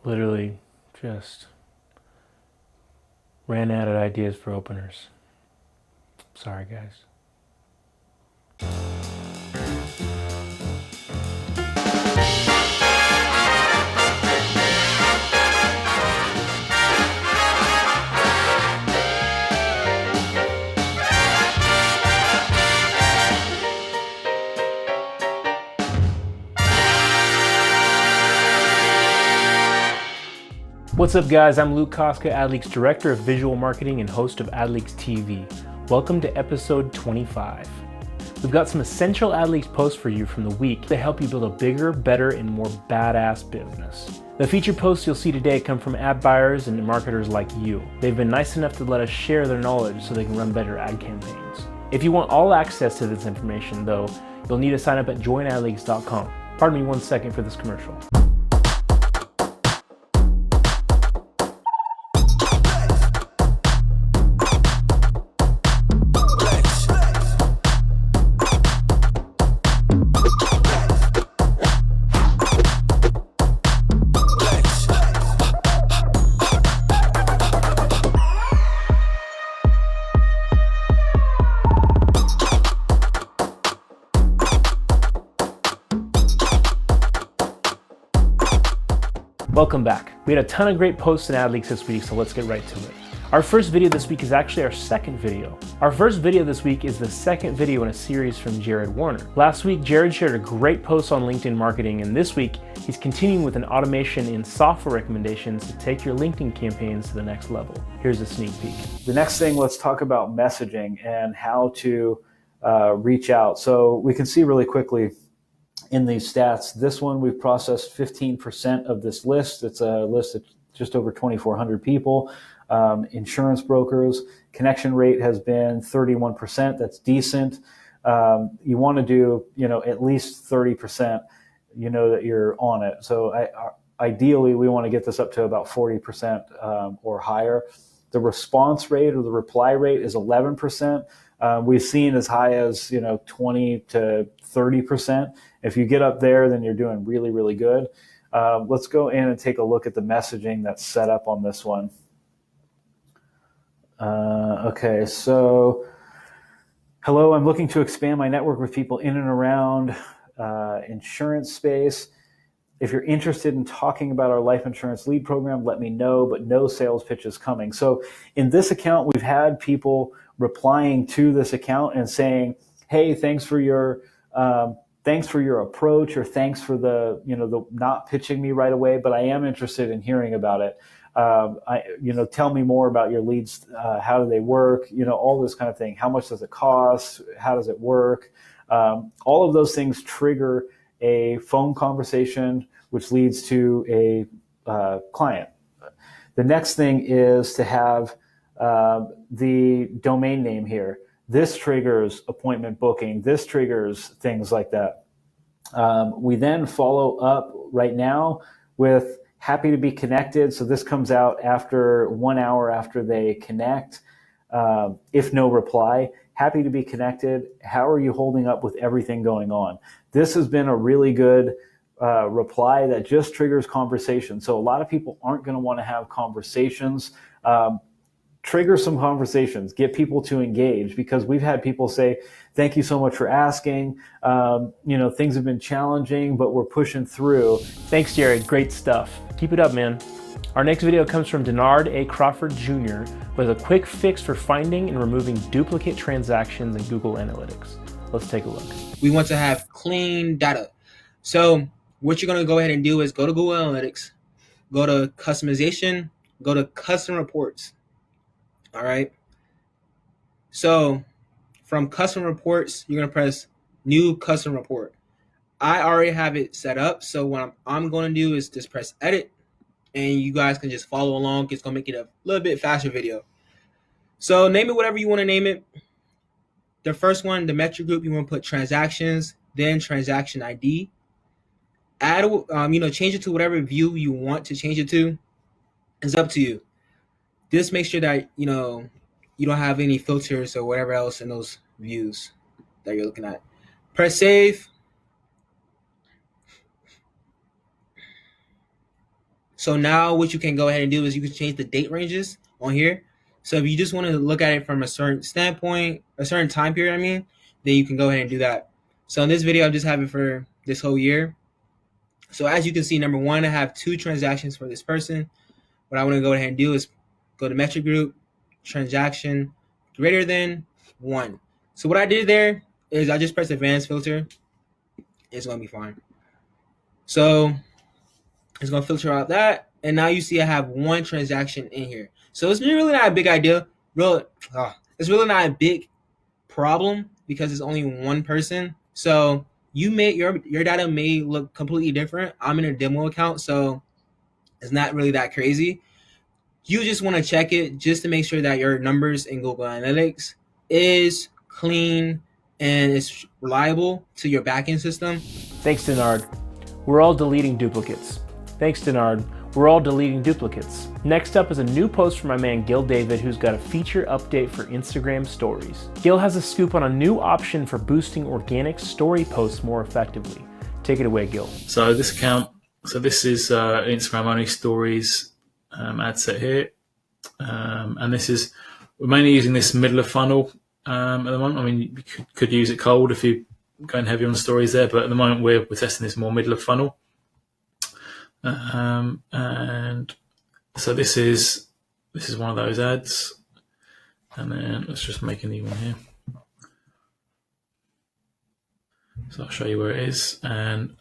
Literally just ran out of ideas for openers. Sorry, guys. What's up, guys? I'm Luke Koska, AdLeaks Director of Visual Marketing and host of AdLeaks TV. Welcome to episode 25. We've got some essential AdLeaks posts for you from the week to help you build a bigger, better, and more badass business. The featured posts you'll see today come from ad buyers and marketers like you. They've been nice enough to let us share their knowledge so they can run better ad campaigns. If you want all access to this information, though, you'll need to sign up at joinadleaks.com. Pardon me 1 second for this commercial. Welcome back. We had a ton of great posts in AdLeaks this week, so let's get right to it. Our first video this week is actually our second video. Our first video this week is the second video in a series from Jared Warner. Last week, Jared shared a great post on LinkedIn marketing, and this week, he's continuing with an automation in software recommendations to take your LinkedIn campaigns to the next level. Here's a sneak peek. The next thing, let's talk about messaging and how to reach out. So we can see really quickly in these stats, this one we've processed 15% of this list. It's a list of just over 2,400 people. Insurance brokers, connection rate has been 31%. That's decent. You want to do, at least 30%, that you're on it. So ideally, we want to get this up to about 40% or higher. The response rate or the reply rate is 11%. We've seen as high as 20 to 30%. If you get up there, then you're doing really, really good. Let's go in and take a look at the messaging that's set up on this one. Okay, so hello, I'm looking to expand my network with people in and around insurance space. If you're interested in talking about our life insurance lead program, let me know, but no sales pitches coming. So in this account, we've had people replying to this account and saying, hey, thanks for your approach, or thanks for the not pitching me right away, but I am interested in hearing about it. Tell me more about your leads. How do they work? All this kind of thing. How much does it cost? How does it work? All of those things trigger a phone conversation, which leads to a client. The next thing is to have the domain name here. This triggers appointment booking. This triggers things like that. We then follow up right now with happy to be connected. So this comes out after 1 hour after they connect. If no reply, happy to be connected. How are you holding up with everything going on? This has been a really good reply that just triggers conversation. So a lot of people aren't going to want to have conversations. Trigger some conversations, get people to engage, because we've had people say, thank you so much for asking. Things have been challenging, but we're pushing through. Thanks, Jared. Great stuff. Keep it up, man. Our next video comes from Denard A. Crawford Jr. with a quick fix for finding and removing duplicate transactions in Google Analytics. Let's take a look. We want to have clean data. So what you're going to go ahead and do is go to Google Analytics, go to customization, go to custom reports. All right. So from custom reports, you're going to press new custom report. I already have it set up. So what I'm going to do is just press edit, and you guys can just follow along. It's going to make it a little bit faster video. So name it whatever you want to name it. The first one, the metric group, you want to put transactions, then transaction ID. Add, change it to whatever view you want to change it to. It's up to you. Just make sure that, you don't have any filters or whatever else in those views that you're looking at. Press save. So now what you can go ahead and do is you can change the date ranges on here. So if you just want to look at it from a certain standpoint, a certain time period, then you can go ahead and do that. So in this video, I just have it for this whole year. So as you can see, number one, I have 2 transactions for this person. What I want to go ahead and do is go to metric group, transaction greater than 1. So what I did there is I just pressed advanced filter. It's going to be fine. So it's going to filter out that. And now you see I have 1 transaction in here. So it's really not a big idea. It's really not a big problem because it's only 1 person. So your data may look completely different. I'm in a demo account, so it's not really that crazy. You just want to check it just to make sure that your numbers in Google Analytics is clean and it's reliable to your backend system. Thanks, Denard. We're all deleting duplicates. Thanks, Denard. We're all deleting duplicates. Next up is a new post from my man Gil David, who's got a feature update for Instagram stories. Gil has a scoop on a new option for boosting organic story posts more effectively. Take it away, Gil. So this is Instagram only stories ad set here. And we're mainly using this middle of funnel at the moment. I mean, you could use it cold if you're going heavy on stories there, but at the moment we're testing this more middle of funnel. And so this is one of those ads, and then let's just make a new one here. So I'll show you where it is, and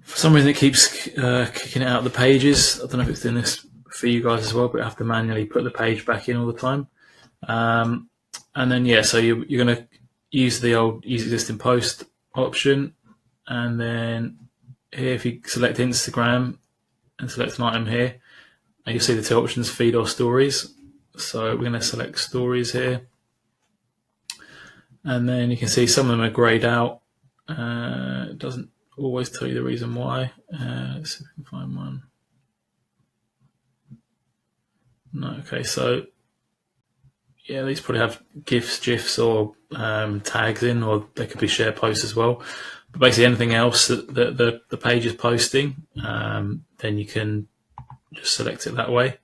for some reason it keeps kicking it out of the pages. I don't know if it's doing this for you guys as well, but I have to manually put the page back in all the time. And then so you're going to use the old use existing post option, and then here, if you select Instagram and select an item here, and you'll see the 2 options, feed or stories. So we're going to select stories here. And then you can see some of them are grayed out. It doesn't always tell you the reason why. Let's see if we can find one. No, okay, so yeah, these probably have GIFs or tags in, or they could be share posts as well. But basically anything else that the page is posting, then you can just select it that way,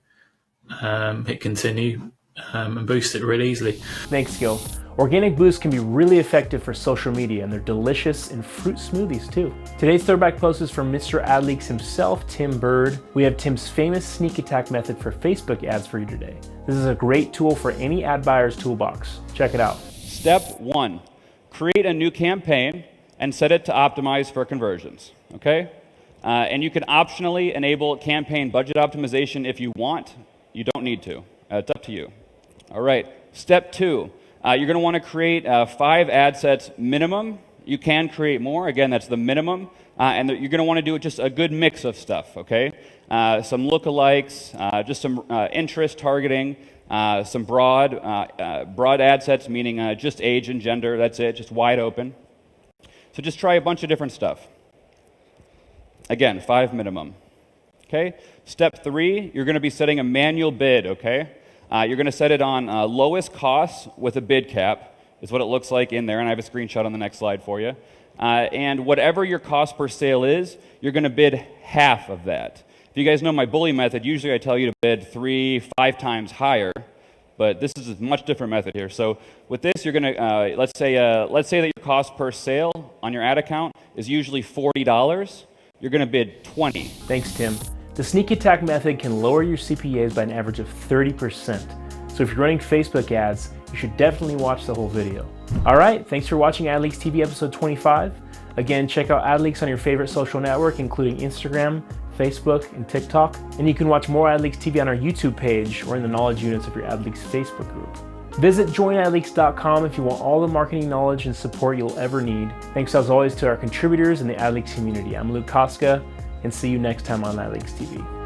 hit continue, and boost it really easily. Thanks, Gil. Organic boosts can be really effective for social media, and they're delicious in fruit smoothies too. Today's throwback post is from Mr. AdLeaks himself, Tim Bird. We have Tim's famous sneak attack method for Facebook ads for you today. This is a great tool for any ad buyer's toolbox. Check it out. Step 1, create a new campaign and set it to optimize for conversions, okay? And you can optionally enable campaign budget optimization if you want. You don't need to. It's up to you. All right, step 2, you're going to want to create 5 ad sets minimum. You can create more. Again, that's the minimum. And you're going to want to do just a good mix of stuff, okay? Some lookalikes, just some interest targeting, some broad ad sets, meaning just age and gender. That's it, just wide open. So just try a bunch of different stuff. Again, 5 minimum. Okay. Step 3, you're going to be setting a manual bid. Okay. You're going to set it on lowest cost with a bid cap. Is what it looks like in there, and I have a screenshot on the next slide for you. And whatever your cost per sale is, you're going to bid half of that. If you guys know my bully method, usually I tell you to bid 3-5 times higher. But this is a much different method here. So with this, you're going to, let's say that your cost per sale on your ad account is usually $40. You're going to bid 20. Thanks, Tim. The sneak attack method can lower your CPAs by an average of 30%. So if you're running Facebook ads, you should definitely watch the whole video. All right, thanks for watching AdLeaks TV episode 25. Again, check out AdLeaks on your favorite social network, including Instagram, Facebook, and TikTok. And you can watch more AdLeaks TV on our YouTube page or in the knowledge units of your AdLeaks Facebook group. Visit joinadleaks.com if you want all the marketing knowledge and support you'll ever need. Thanks as always to our contributors in the AdLeaks community. I'm Luke Koska, and see you next time on AdLeaks TV.